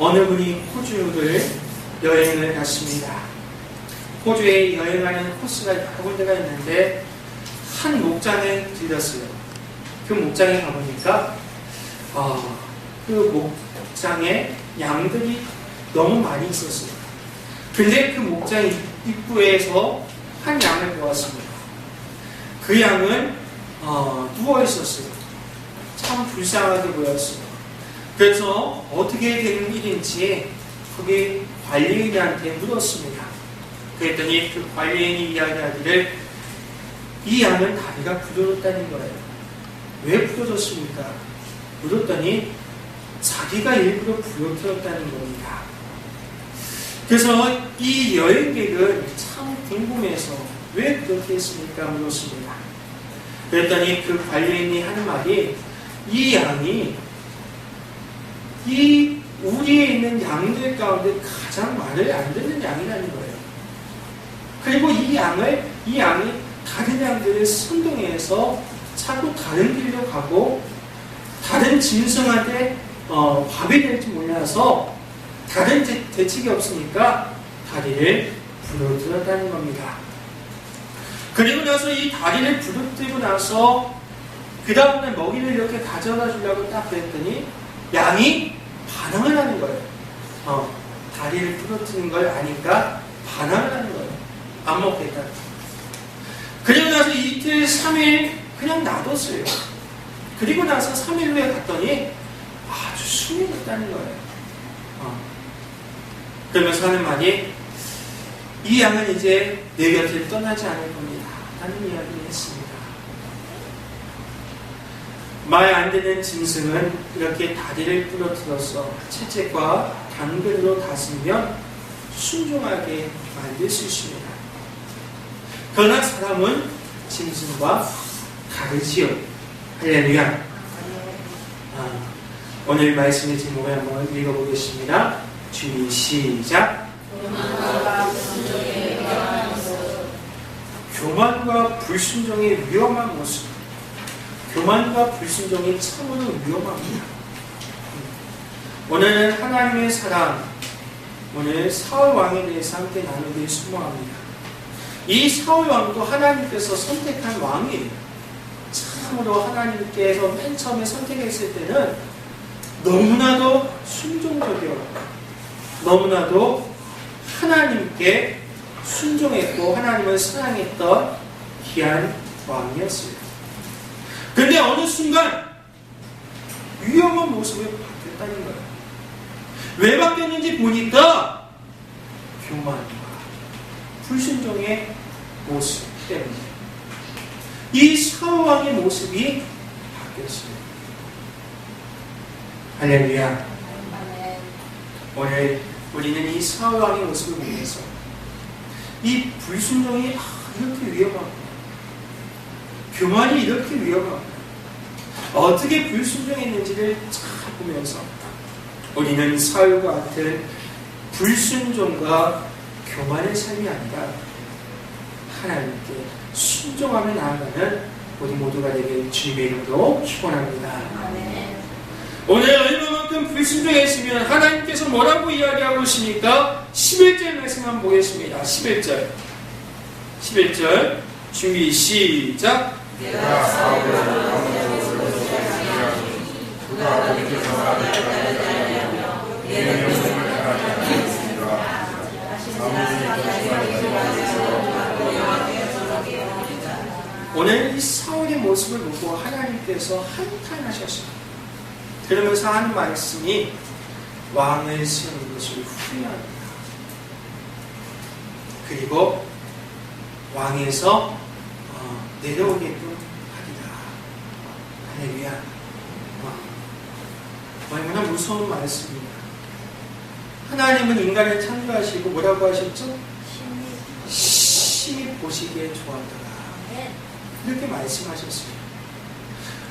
어느 분이 호주를 여행을 갔습니다. 호주에 여행하는 코스가 여러 군데가 있는데 한 목장에 들렸어요. 그 목장에 가보니까 그 목장에 양들이 너무 많이 있었어요. 근데 그 목장 입구에서 한 양을 보았습니다. 그 양은 누워 있었어요. 참 불쌍하게 보였어요. 그래서 어떻게 된 일인지 거기 관리인한테 물었습니다. 그랬더니 그 관리인이 이야기하기를 이 양은 다리가 부러졌다는 거예요. 왜 부러졌습니까? 물었더니 자기가 일부러 부러뜨렸다는 겁니다. 그래서 이 여행객은 참 궁금해서 왜 그렇게 했습니까? 물었습니다. 그랬더니 그 관리인이 하는 말이 이 양이 이 우리에 있는 양들 가운데 가장 말을 안 듣는 양이라는 거예요. 그리고 이 양이 다른 양들을 선동해서 자꾸 다른 길로 가고 다른 짐승한테 밥이 될지 몰라서 다른 대책이 없으니까 다리를 부러뜨렸다는 겁니다. 그리고 나서 이 다리를 부러뜨리고 나서 그 다음날 먹이를 이렇게 가져다 주려고 딱 그랬더니 양이 반항을 하는 거예요. 다리를 부러뜨린 걸 아니까 반항을 하는 거예요. 안 먹겠다. 그리고 나서 이틀, 3일 그냥 놔뒀어요. 그리고 나서 3일 후에 갔더니 아주 숨이 났다는 거예요. 그러면서 하는 말이 이 양은 이제 내 곁을 떠나지 않을 겁니다. 라는 이야기를 했습니다. 말 안 되는 짐승은 이렇게 다리를 부러뜨려서 채찍과 당근으로 다스리면 순종하게 만들 수 있습니다. 그러나 사람은 짐승과 다르지요. 할렐루야. 오늘 말씀의 제목을 한번 읽어보겠습니다. 준비 시작. 교만과 불순종의 위험한 모습. 교만과 불순종이 참으로 위험합니다. 오늘은 하나님의 사랑, 오늘 사울 왕에 대해서 함께 나누길 소망합니다. 이 사울 왕도 하나님께서 선택한 왕이에요. 참으로 하나님께서 맨 처음에 선택했을 때는 너무나도 순종적이었고 너무나도 하나님께 순종했고 하나님을 사랑했던 귀한 왕이었어요. 그런데 어느 순간 위험한 모습을 바뀌었다는 거예요. 왜 바뀌었는지 보니까 교만과 불순종의 모습 때문에 이 사울 왕의 모습이 바뀌었어요. 할렐루야. 오늘 우리는 이 사울 왕의 모습을 보면서 이 불순종이 이렇게 위험하고 교만이 이렇게 위험하고 어떻게 불순종했는지를 잘 보면서 우리는 사울과 같은 불순종과 교만의 삶이 아니라 하나님께 순종하며 나아가는 우리 모두가 되길 주님의 이름으로 축원합니다. 오늘 얼마만큼 불순종했으면 하나님께서 뭐라고 이야기하고 계십니까? 11절 말씀 한번 보겠습니다. 11절 준비 시작. 내가 사울을 그가 아버지께서 나를 따르지 아니하며 내 명령을 따르지 아니하였으니라. 오늘 이 사울의 모습을 보고 하나님께서 한탄하셨습니다. 그러면서 하는 말씀이 왕을 세우는 것을 후회합니다. 그리고 왕에서 내려오게끔 하리라. 할렐루야. 얼마나 무서운 말씀입니다. 하나님은 인간을 창조하시고 뭐라고 하셨죠? 심히 보시기에 좋았더라. 이렇게 말씀하셨습니다.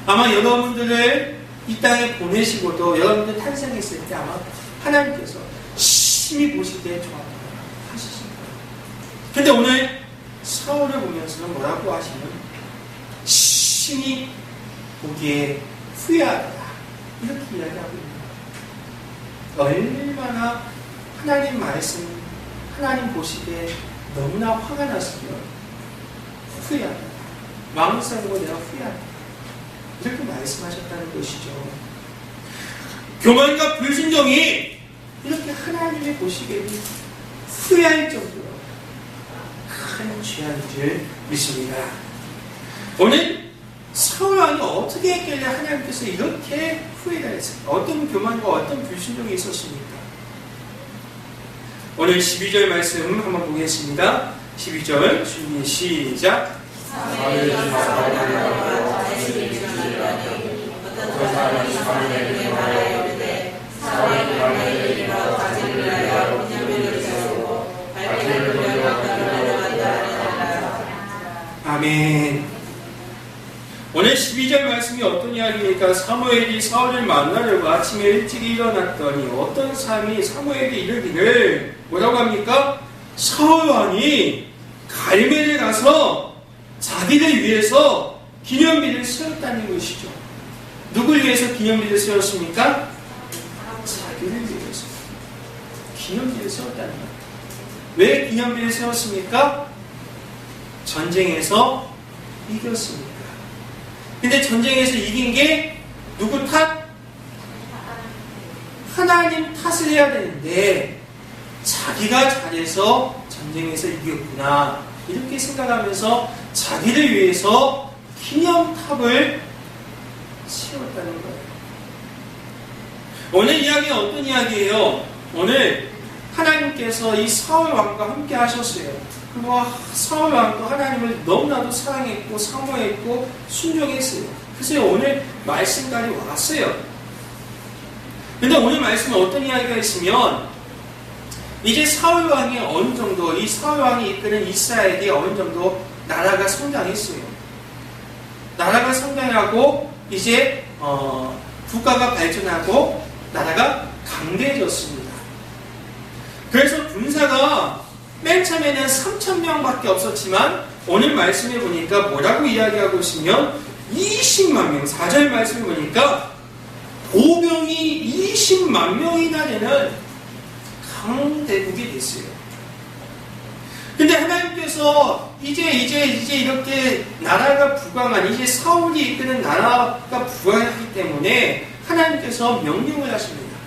아마 여러분들을 이 땅에 보내시고도 여러분들 탄생했을 때 아마 하나님께서 심히 보시기에 좋았더라 하시신 거예요. 근데 오늘 사울을 보면서는 뭐라고 하시는? 심히 보기에 후회하다. 이렇게 이야기하고 있는 거예요. 얼마나 하나님 말씀, 하나님 보시기에 너무나 화가 났으면 후회한다. 마음 상고 내가 후회한다. 이렇게 말씀하셨다는 것이죠. 교만과 불순종이 이렇게 하나님의 보시기에 후회할 정도로 큰 죄인 줄 믿습니다. 오늘 사울왕이 어떻게 했길래 하나님께서 이렇게 후회를 했을까? 어떤 교만과 어떤 불순종이 있었습니까? 오늘 12절 말씀 한번 보겠습니다. 12절 준비 시작. 아멘. 오늘 12절 말씀이 어떤 이야기입니까? 사무엘이 사울을 만나려고 아침에 일찍 일어났더니 어떤 사람이 사무엘이 이르기를 뭐라고 합니까? 사울왕이 갈멜에 가서 자기를 위해서 기념비를 세웠다는 것이죠. 누굴 위해서 기념비를 세웠습니까? 자기를 위해서 기념비를 세웠다는 거예요. 왜 기념비를 세웠습니까? 전쟁에서 이겼습니다. 근데 전쟁에서 이긴 게 누구 탓? 하나님 탓을 해야 되는데 자기가 잘해서 전쟁에서 이겼구나 이렇게 생각하면서 자기를 위해서 기념탑을 세웠다는 거예요. 오늘 이야기는 어떤 이야기예요? 오늘 하나님께서 이 사울 왕과 함께 하셨어요. 그리고 사울 왕도 하나님을 너무나도 사랑했고 사모했고 순종했어요. 그래서 오늘 말씀까지 왔어요. 근데 오늘 말씀은 어떤 이야기가 있으면 이제 사울 왕이 어느 정도 이 사울 왕이 이끄는 이스라엘이 어느 정도 나라가 성장했어요. 나라가 성장하고 이제 국가가 발전하고 나라가 강대해졌습니다. 그래서 군사가 맨 처음에는 3,000명밖에 없었지만 오늘 말씀에 보니까 뭐라고 이야기하고 있으면 20만 명, 4절 말씀에 보니까 보병이 20만 명이나 되는 강대국이 됐어요. 근데 하나님께서 이제 이렇게 나라가 부강한, 이제 사울이 이끄는 나라가 부강했기 때문에 하나님께서 명령을 하십니다.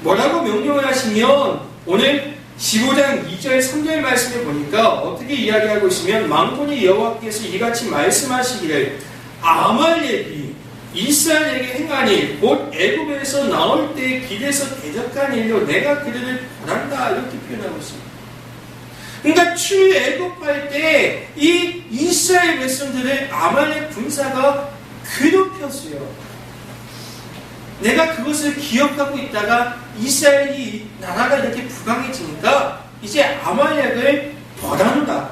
뭐라고 명령을 하시면 오늘 15장 2절 3절 말씀에 보니까 어떻게 이야기하고 있으면 만군의 여호와께서 이같이 말씀하시기를 아말렉이 이스라엘에게 행한 일 곧 애굽에서 나올 때 길에서 대적한 일로 내가 그들을 벌한다 이렇게 표현하고 있습니다. 그러니까 출애굽할 때 이 이스라엘 백성들을 아말렉 군사가 괴롭혔어요. 내가 그것을 기억하고 있다가 이스라엘이 나라가 이렇게 부강해지니까 이제 아말렉을 벌한다.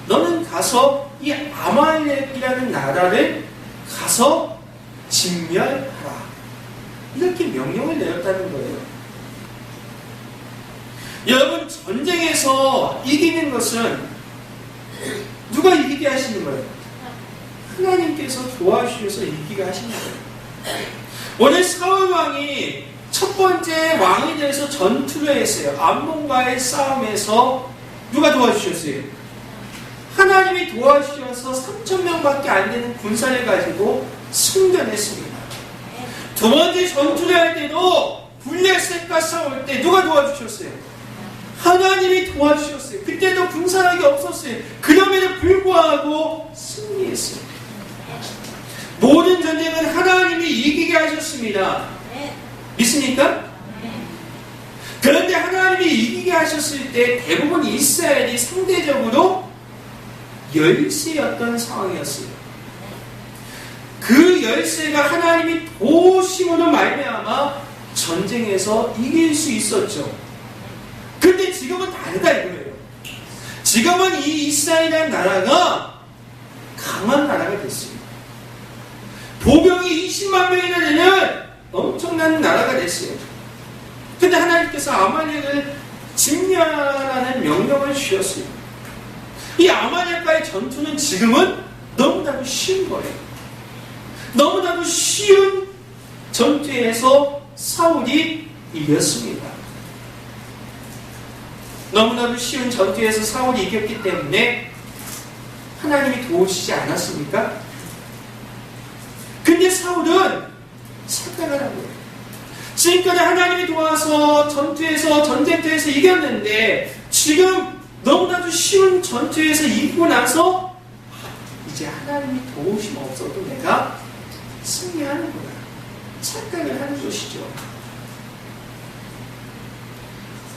너는 가서 이 아말렉이라는 나라를 가서 진멸하라. 이렇게 명령을 내렸다는 거예요. 여러분, 전쟁에서 이기는 것은 누가 이기게 하시는 거예요? 하나님께서 도와주셔서 이기게 하시는 거예요. 오늘 사울왕이 첫 번째 왕에 대해서 전투를 했어요. 암몬과의 싸움에서 누가 도와주셨어요? 하나님이 도와주셔서 3,000명밖에 안 되는 군사를 가지고 승전했습니다. 두 번째 전투를 할 때도 블레셋과 싸울 때 누가 도와주셨어요? 하나님이 도와주셨어요. 그때도 군사력이 없었어요. 그럼에도 불구하고 승리했어요. 모든 전쟁은 하나님이 이기게 하셨습니다. 믿습니까? 그런데 하나님이 이기게 하셨을 때 대부분 이스라엘이 상대적으로 열세였던 상황이었어요. 그 열세가 하나님이 도심으로 말미암아 전쟁에서 이길 수 있었죠. 그런데 지금은 다르다 이거예요. 지금은 이 이스라엘이라는 나라가 강한 나라가 됐습니다. 보병이 20만 명이나 되는 엄청난 나라가 됐어요. 근데 하나님께서 아말렉을 진멸하라는 명령을 주셨어요. 이 아말렉과의 전투는 지금은 너무나도 쉬운 거예요. 너무나도 쉬운 전투에서 사울이 이겼습니다. 너무나도 쉬운 전투에서 사울이 이겼기 때문에 하나님이 도우시지 않았습니까? 근데 사울은 착각을 한 거예요. 지금까지 하나님이 도와서 전쟁터에서 이겼는데 지금 너무나도 쉬운 전투에서 이기고 나서 이제 하나님이 도우심 없어도 내가 승리하는구나. 착각을 하는 것이죠.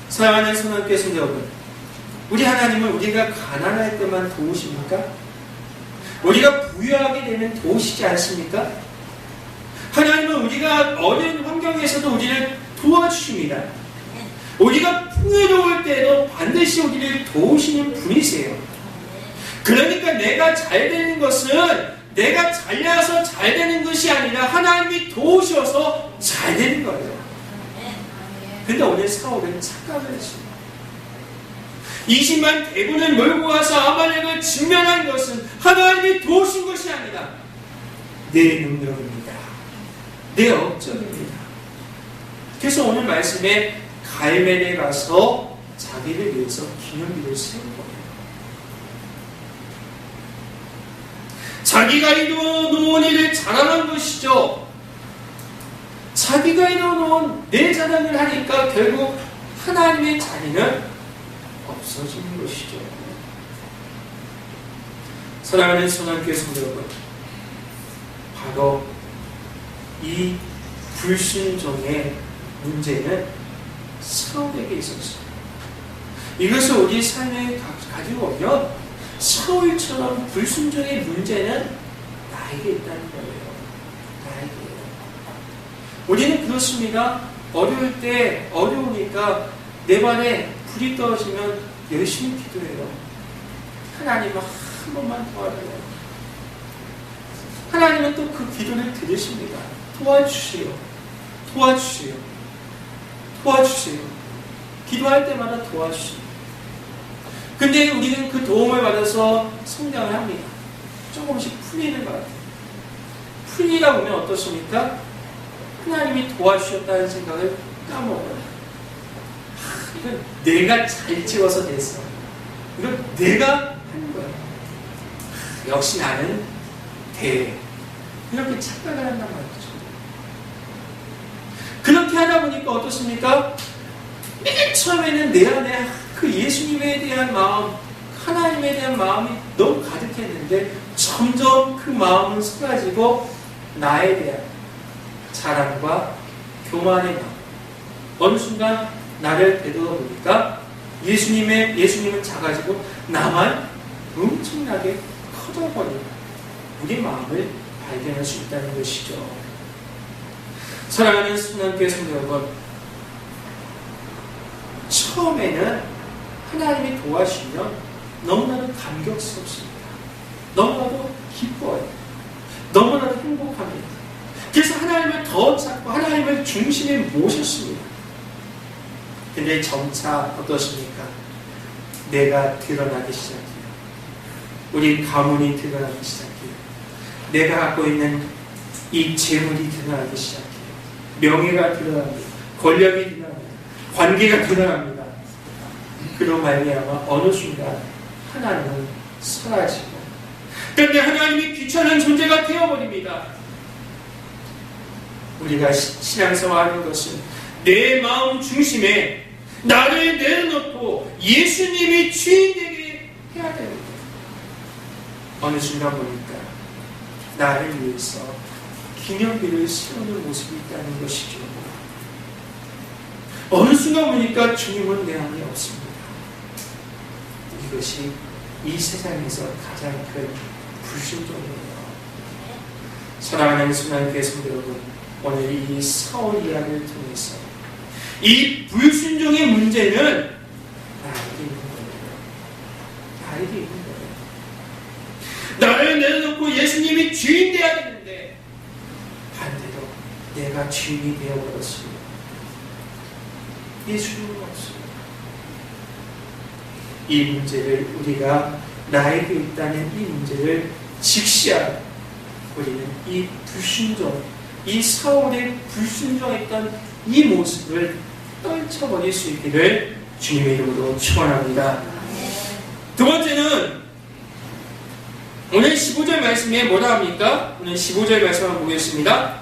사랑하는 성도님께 성도 여러분, 우리 하나님은 우리가 가난할 때만 도우십니까? 우리가 부유하게 되면 도우시지 않습니까? 하나님은 우리가 어려운 환경에서도 우리를 도와주십니다. 우리가 풍요로울 때도 반드시 우리를 도우시는 분이세요. 그러니까 내가 잘 되는 것은 내가 잘나서 잘 되는 것이 아니라 하나님이 도우셔서 잘 되는 거예요. 근데 오늘 사울은 착각을 했습니다. 20만 대군을 몰고 와서 아말렉을 직면한 것은 하나님이 도우신 것이 아니라 내 능력입니다. 내 업적입니다. 그래서 오늘 말씀에 갈멜에 가서 자기를 위해서 기념비를 세운 거예요. 자기가 이루어놓은 일을 자랑한 것이죠. 자기가 이루어놓은 내 자랑을 하니까 결국 하나님의 자리는 없어지는 것이죠. 사랑하는 성도님께 성도 여러분, 바로 이 불순종의 문제는 사울에게 있었어요. 이것을 우리 삶에 가지고 오면 사울처럼 불순종의 문제는 나에게 있다는 거예요. 나에게요. 우리는 그렇습니다. 어려울 때 어려우니까 내 발에 불이 떨어지면 열심히 기도해요. 하나님 한 번만 도와줘요. 하나님은 또 그 기도를 들으십니다. 도와주세요. 도와주세요. 도와주세요. 기도할 때마다 도와주세요. 근데 우리는 그 도움을 받아서 성장을 합니다. 조금씩 풀리는 것 같아요. 풀리다 보면 어떻습니까? 하나님이 도와주셨다는 생각을 까먹어요. 이건 내가 잘 지어서 됐어. 이건 내가 하는 거야. 역시 나는 돼. 이렇게 착각을 한단 말이죠. 그렇게 하다 보니까 어떻습니까? 맨 처음에는 내 안에 그 예수님에 대한 마음, 하나님에 대한 마음이 너무 가득했는데 점점 그 마음은 사라지고 나에 대한 자랑과 교만의 마음. 어느 순간 나를 되돌아보니까 예수님은 작아지고 나만 엄청나게 커져버리는 우리 마음을 발견할 수 있다는 것이죠. 사랑하는 성도님께 성도 여러분, 처음에는 하나님이 도와주시면 너무나도 감격스럽습니다. 너무나도 기뻐요. 너무나도 행복합니다. 그래서 하나님을 더 찾고 하나님을 중심에 모셨습니다. 근데 점차 어떻습니까? 내가 드러나기 시작해요. 우리 가문이 드러나기 시작해요. 내가 갖고 있는 이 재물이 드러나기 시작해요. 명예가 드러납니다. 권력이 드러납니다. 관계가 드러납니다. 그로 말미암아 어느 순간 하나님은 사라지고, 그런데 하나님이 귀찮은 존재가 되어버립니다. 우리가 신앙생활하는 것은 내 마음 중심에 나를 내려놓고 예수님이 주인 되게 해야 됩니다. 어느 순간 보니까 나를 위해서 기념비를 세우는 모습이 있다는 것이죠. 어느 순간 보니까 주님은 내 안에 없습니다. 이것이 이 세상에서 가장 큰 불순종이에요. 사랑하는 성도님께 성도 여러분, 오늘 이 사울 이야기를 통해서 이 불순종의 문제는 나에게 있는 거예요. 나에게 있는 거예요. 나를 내려놓고 예수님이 주인 되어야 되는데 반대로 내가 주인이 되어버렸습니다. 예수님은 없습니다. 이 문제를 우리가 나에게 있다는 이 문제를 직시하고 우리는 이 불순종, 이 사울의 불순종했던 이 모습을 떨쳐버릴 수 있기를 주님의 이름으로 축원합니다. 두 번째는 오늘 15절 말씀에 뭐라 합니까? 오늘 15절 말씀 한번 보겠습니다.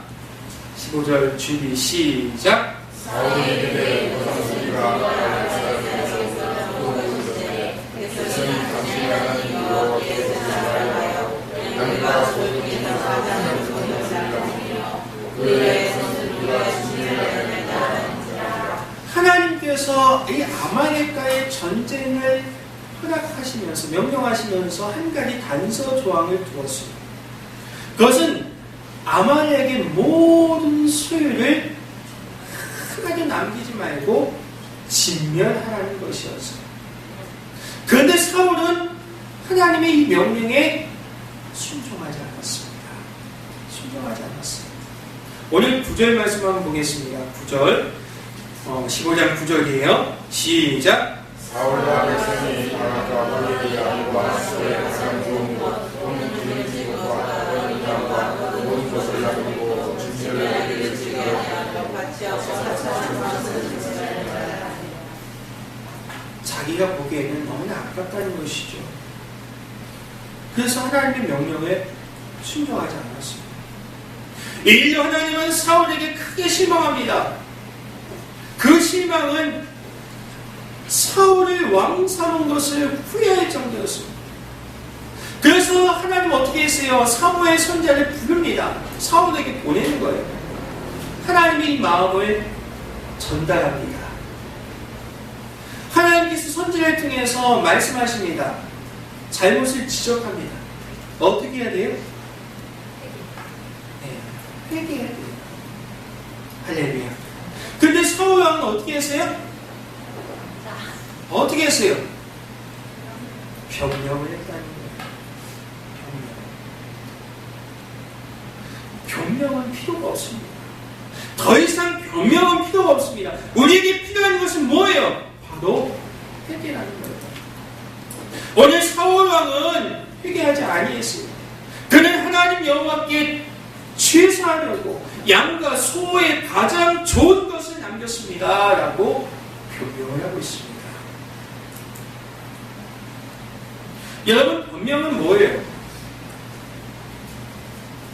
15절 준비 시작. 사울에게 소리가 백성이 당신이 하나님 여호와께서 말하여 남과 소득이 나서 하나님께서 이 아말렉과의 전쟁을 허락하시면서 명령하시면서 한 가지 단서 조항을 두었습니다. 그것은 아말렉의 모든 소유를 하나도 남기지 말고 진멸하라는 것이었어요. 그런데 사울은 하나님의 이 명령에 순종하지 않았습니다. 순종하지 않았습니다. 오늘 9절 말씀 한번 보겠습니다. 9절 15장 9절이에요. 시작. 사울과 백성이 바나과 벌레의 아들과 수의 가장 좋은 것 또는 기름진 것과 어린 양과 모든 것을 나누고 진실을 지켜 자기가 보기에는 너무나 아깝다는 것이죠. 그래서 하나님의 명령에 순종하지 않았습니다. 일로 하나님은 사울에게 크게 실망합니다. 그 실망은 사울을 왕 삼은 것을 후회할 정도였습니다. 그래서 하나님은 어떻게 했어요? 사무엘 선지자를 부릅니다. 사울에게 보내는 거예요. 하나님의 이 마음을 전달합니다. 하나님께서 선지자를 통해서 말씀하십니다. 잘못을 지적합니다. 어떻게 해야 돼요? 네, 회개해야 돼요. 할렐루야. 그런데 사울 왕은 어떻게 했어요? 어떻게 했어요? 변명을 했다는 거예요. 변명은 필요가 없습니다. 더 이상 변명은 필요가 없습니다. 우리에게 필요한 것은 뭐예요? 바로 회개라는 거예요. 오늘 사울 왕은 회개하지 아니했습니다. 그는 하나님 여호와께 취사하려고 양과 소의 가장 좋은 것을 남겼습니다. 라고 변명을 하고 있습니다. 여러분, 변명은 뭐예요?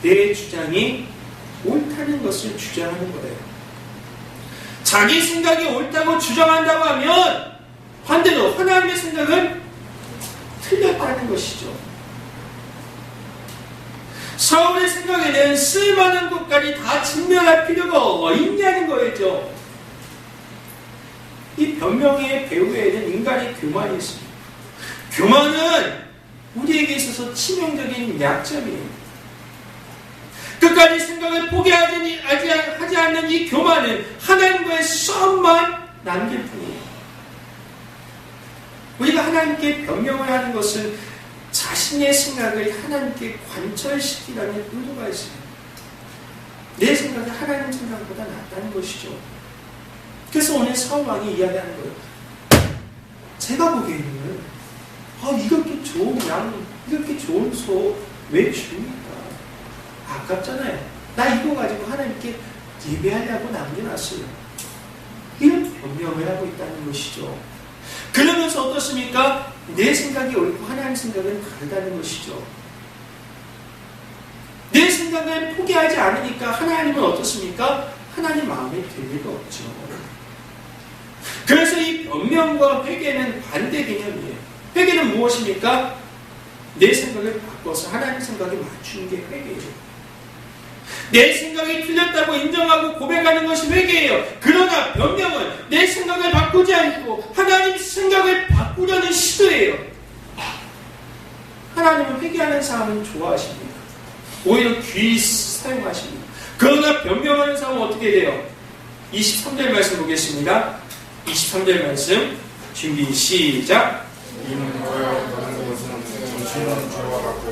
내 주장이 옳다는 것을 주장하는 거예요. 자기 생각이 옳다고 주장한다고 하면 반대로 하나님의 생각은 틀렸다는 것이죠. 사울의 생각에는 쓸만한 것까지 다 진멸할 필요가 있냐는 거였죠. 이 변명의 배후에는 인간의 교만이 있습니다. 교만은 우리에게 있어서 치명적인 약점이에요. 끝까지 생각을 포기하지 않는 이 교만은 하나님과의 싸움만 남길 뿐이에요. 우리가 하나님께 변명을 하는 것은 자신의 생각을 하나님께 관철시키라는 의도가 있어요. 내 생각이 하나님 생각보다 낫다는 것이죠. 그래서 오늘 사울 왕이 이야기하는 거예요. 제가 보기에는 이렇게 좋은 양, 이렇게 좋은 소 왜 줍니까? 아깝잖아요. 나 이거 가지고 하나님께 예배하려고 남겨놨어요. 이런 변명을 하고 있다는 것이죠. 그러면서 어떻습니까? 내 생각이 옳고 하나님 생각은 다르다는 것이죠. 내 생각을 포기하지 않으니까 하나님은 어떻습니까? 하나님 마음에 들 리가 없죠. 그래서 이 변명과 회개는 반대 개념이에요. 회개는 무엇입니까? 내 생각을 바꿔서 하나님 생각에 맞추는 게 회개예요. 내 생각이 틀렸다고 인정하고 고백하는 것이 회개예요. 그러나 변명은 내 생각을 바꾸지 않고 하나님 생각을 바꾸려는 시도예요. 하나님은 회개하는 사람은 좋아하십니다. 오히려 귀히 사용하십니다. 그러나 변명하는 사람은 어떻게 돼요? 23절 말씀 보겠습니다. 23절 말씀 준비 시작. 이는 너의 모든 것은 정치는 죄와 같고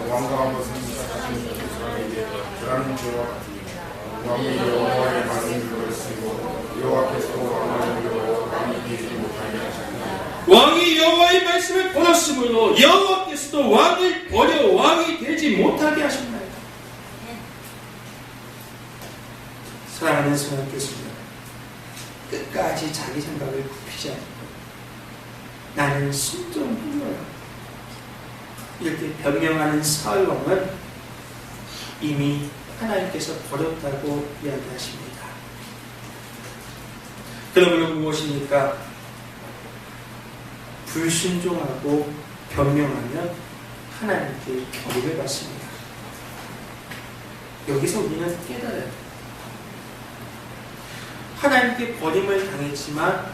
왕과 것은 착하신 사람에게 죄라는 죄와 같으니 왕이 여호와의 말씀을 쓰고 여호와께서 왕을 버려 왕이 되지 못하게 하셨나니 왕이 여호와의 말씀을 버렸으므로 여호와께서도 왕을 버려 왕이 되지 못하게 하셨나이다. 사랑하는 성령께서는 끝까지 자기 생각을 굽히지 않고 나는 순종뿐이야 이렇게 변명하는 사울 왕은 이미 하나님께서 버렸다고 이야기하십니다. 그러면 무엇입니까? 불순종하고 변명하면 하나님께 버림을 받습니다. 여기서 우리는 깨달아야 돼요. 하나님께 버림을 당했지만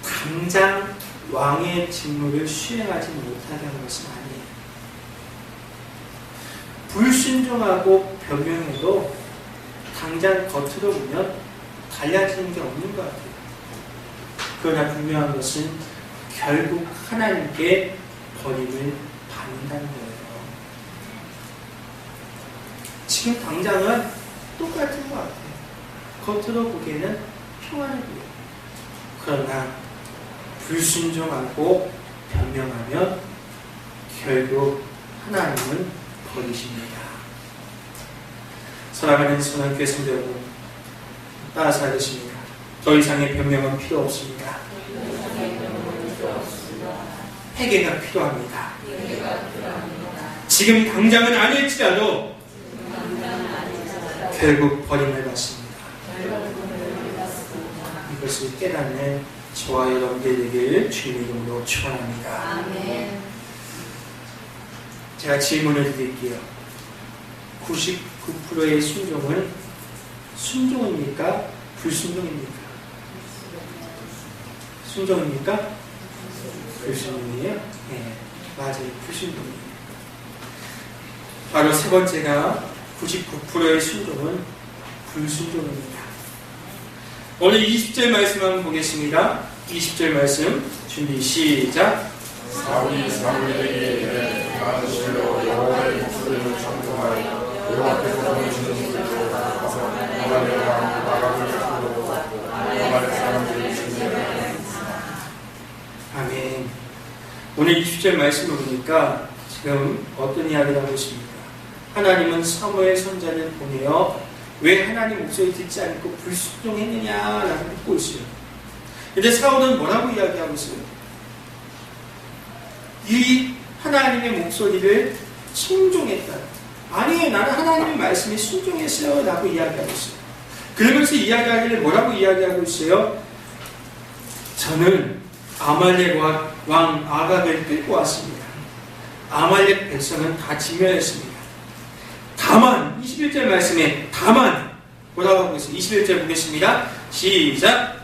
당장 왕의 직무를 수행하지 못하게 하는 것은 아니에요. 불순종하고 변명해도 당장 겉으로 보면 달라지는 게 없는 것 같아요. 그러나 분명한 것은 결국 하나님께 버림을 받는다는 거예요. 지금 당장은 똑같은 것 같아요. 겉으로 보기에는 평안해 보여요. 그러나 불순종하고 변명하면 결국 하나님은 버리십니다. 사랑하는 선한교회 성도 여러분, 따라서 하겠습니다. 더 이상의 변명은 필요 없습니다. 회개가 필요합니다. 지금 당장은 아닐지라도 결국 버림을 받습니다. 이것을 깨닫는 저와 여러분들 되길 주님의 이름으로 축원합니다. 제가 질문을 드릴게요. 99%의 순종은 순종입니까? 불순종입니까? 순종입니까? 불순종이에요? 네, 맞아요. 불순종이에요. 바로 세 번째가 99%의 순종은 불순종입니다. 오늘 20절 말씀 한번 보겠습니다. 20절 말씀 준비 시작. 사울이 사무엘에게 이르되 나는 실로 여호와의 목소리를 청종하여 여호와께서 보내시는 길로 가서 아말렉 왕 나락을 풀고 아말렉 사람들을 진멸하였습니다. 아멘. 오늘 20절 말씀을 보니까 지금 어떤 이야기를 하고 있습니까? 하나님은 사무엘 선자를 보내어 왜 하나님 목소리 듣지 않고 불순종했느냐라고 묻고 있어요. 근데 사울은 뭐라고 이야기하고 있어요? 이 하나님의 목소리를 순종했다. 아니에요. 나는 하나님의 말씀에 순종했어요. 라고 이야기하고 있어요. 그러면서 이야기하기를 뭐라고 이야기하고 있어요? 저는 아말렉 왕 아각을 끌고 왔습니다. 아말렉 백성은 다 진멸했습니다. 다만 21절 말씀에 다만 뭐라고 하고 있어요? 21절 보겠습니다. 시작.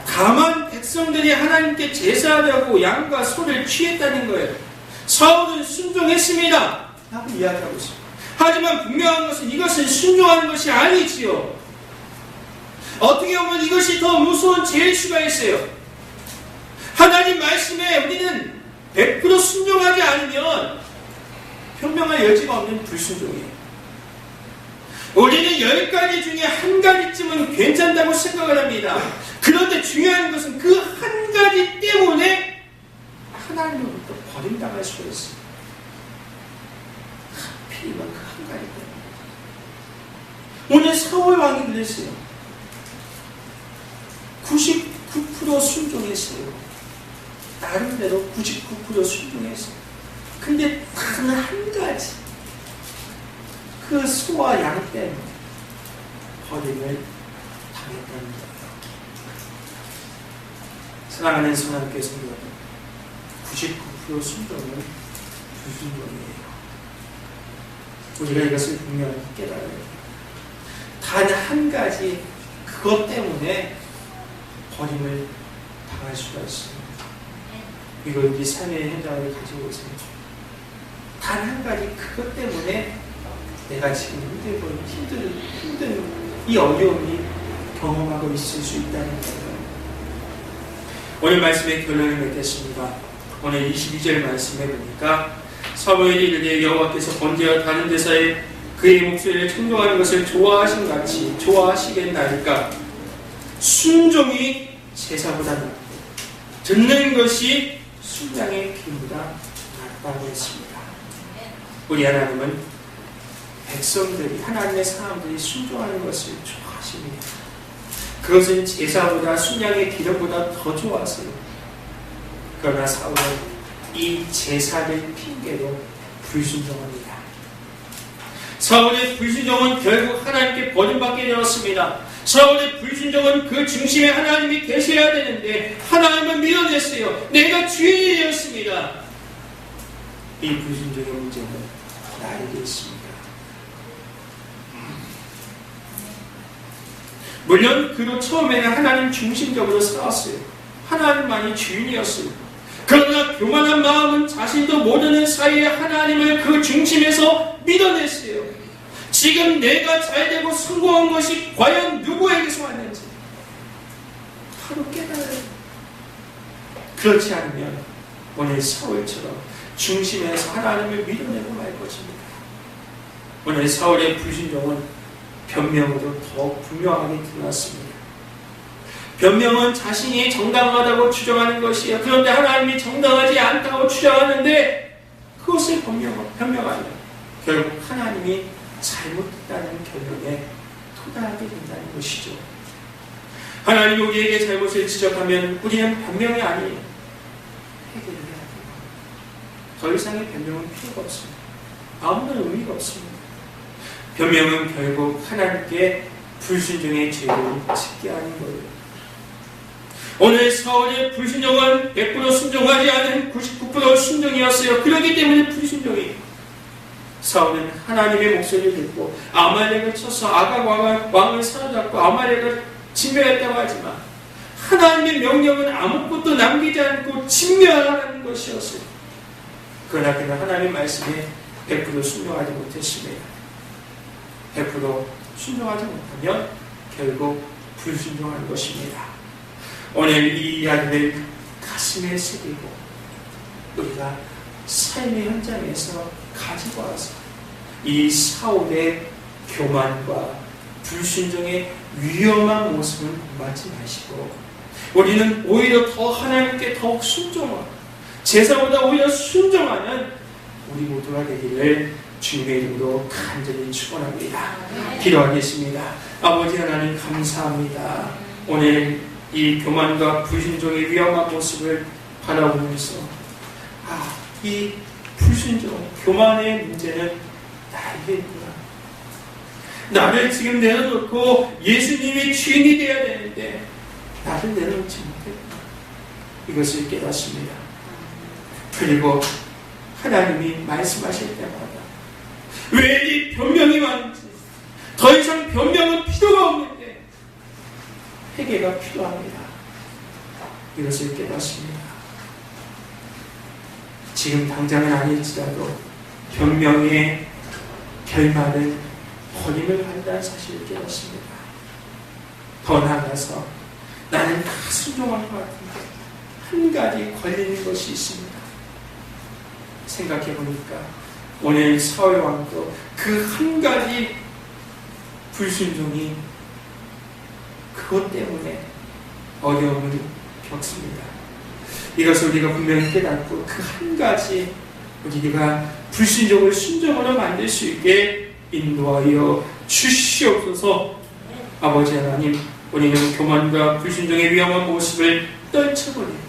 다만 백성들이 하나님께 제사하려고 양과 소를 취했다는 거예요. 사울은 순종했습니다 라고 이야기하고 있습니다. 하지만 분명한 것은 이것은 순종하는 것이 아니지요. 어떻게 보면 이것이 더 무서운 죄일 수가 있어요. 하나님 말씀에 우리는 100% 순종하지 않으면 변명할 여지가 없는 불순종이에요. 우리는 10가지 중에 한 가지쯤은 괜찮다고 생각을 합니다. 그런데 중요한 것은 그 한 가지 때문에 하나님으로부터 버림당할 수가 있어요. 하필이면 그 한 가지 때문에. 오늘 사울 왕이 그랬어요. 99% 순종했어요. 나름대로 99% 순종했어요. 근데 단 한 가지, 그 소와 양 때문에 버림을 당했다는 거예요. 사랑하는 성도님께 성도 여러분, 99% 순종은 불순종이에요. 우리가 이것을 분명히 깨달아야 돼요. 단 한 가지 그것 때문에 버림을 당할 수가 있습니다. 이걸 우리 삶의 현장을 가지고 있습니다. 단 한 가지 그것 때문에 내가 지금 힘든 이 어려움이 경험하고 있을 수 있다는 거예요. 오늘 말씀의 결론을 맺겠습니다. 오늘 22절 말씀에 보니까 사무엘이 이르되 여호와께서 번제와 다른 제사에 그의 목소리를 청종하는 것을 좋아하신 같이 좋아하시겠나이까. 순종이 제사보다 낫고 듣는 것이 순양의 피보다 낫다고 했습니다. 우리 하나님은 백성들이, 하나님의 사람들이 순종하는 것을 좋아하십니다. 그것은 제사보다 순양의 기름보다 더 좋아하세요. 그러나 사울은 이 제사를 핑계로 불순종합니다. 사울의 불순종은 결국 하나님께 버림받게 되었습니다. 사울의 불순종은 그 중심에 하나님이 계셔야 되는데 하나님은 밀어냈어요. 내가 주인이 되었습니다. 이 불순종의 문제는 나에게 있습니다. 물론 그도 처음에는 하나님 중심적으로 살았어요. 하나님만이 주인이었어요. 그러나 교만한 마음은 자신도 모르는 사이에 하나님을 그 중심에서 밀어냈어요. 지금 내가 잘되고 성공한 것이 과연 누구에게서 왔는지 바로 깨달아요. 그렇지 않으면 오늘 사울처럼 중심에서 하나님을 밀어내고 말 것입니다. 오늘 사울의 불순종은 변명으로 더 분명하게 드러났습니다. 변명은 자신이 정당하다고 주장하는 것이에요. 그런데 하나님이 정당하지 않다고 주장하는데 그것을 변명하면 결국 하나님이 잘못했다는 결론에 도달하게 된다는 것이죠. 하나님이 우리에게 잘못을 지적하면 우리는 변명이 아니에요. 해결을 해야 돼요. 더 이상의 변명은 필요가 없습니다. 아무런 의미가 없습니다. 변명은 결국 하나님께 불순종의 죄를 짓게 하는 거예요. 오늘 사울의 불순종은 100% 순종하지 않은 99% 순종이었어요. 그렇기 때문에 불순종이에요. 사울은 하나님의 목소리를 듣고 아말렉을 쳐서 아각 왕을 사로잡고 아말렉을 진멸했다고 하지만 하나님의 명령은 아무것도 남기지 않고 진멸하라는 것이었어요. 그러나 그는 하나님의 말씀에 100% 순종하지 못했습니다. 100% 순종하지 못하면 결국 불순종하는 것입니다. 오늘 이 이야기를 가슴에 새기고 우리가 삶의 현장에서 가지고 와서 이 사울의 교만과 불순종의 위험한 모습을 본받지 마시고 우리는 오히려 더 하나님께 더욱 순종하고 제사보다 오히려 순종하는 우리 모두가 되기를 주님의 이름으로 간절히 축원합니다. 기도하겠습니다. 아버지 하나님 감사합니다. 오늘 이 교만과 불순종의 위험한 모습을 바라보면서 이 불순종, 교만의 문제는 나에게 있구나. 나를 지금 내려놓고 예수님이 주인이 되어야 되는데 나를 내려놓지 못했구나. 이것을 깨닫습니다. 그리고 하나님이 말씀하실 때마다 왜 이 변명이 많은지 더 이상 변명은 필요가 없는데 회개가 필요합니다. 이것을 깨닫습니다. 지금 당장은 아닐지라도 변명의 결말은 버림을 한다는 사실을 깨닫습니다. 더 나아가서 나는 다 순종한 것 같은데 한 가지 걸리는 것이 있습니다. 생각해보니까 오늘 사울 왕도 그 한 가지 불순종이 그것 때문에 어려움을 겪습니다. 이것을 우리가 분명히 깨닫고 그 한 가지 우리가 불순종을 순종으로 만들 수 있게 인도하여 주시옵소서. 아버지 하나님, 우리는 교만과 불순종의 위험한 모습을 떨쳐버립니다.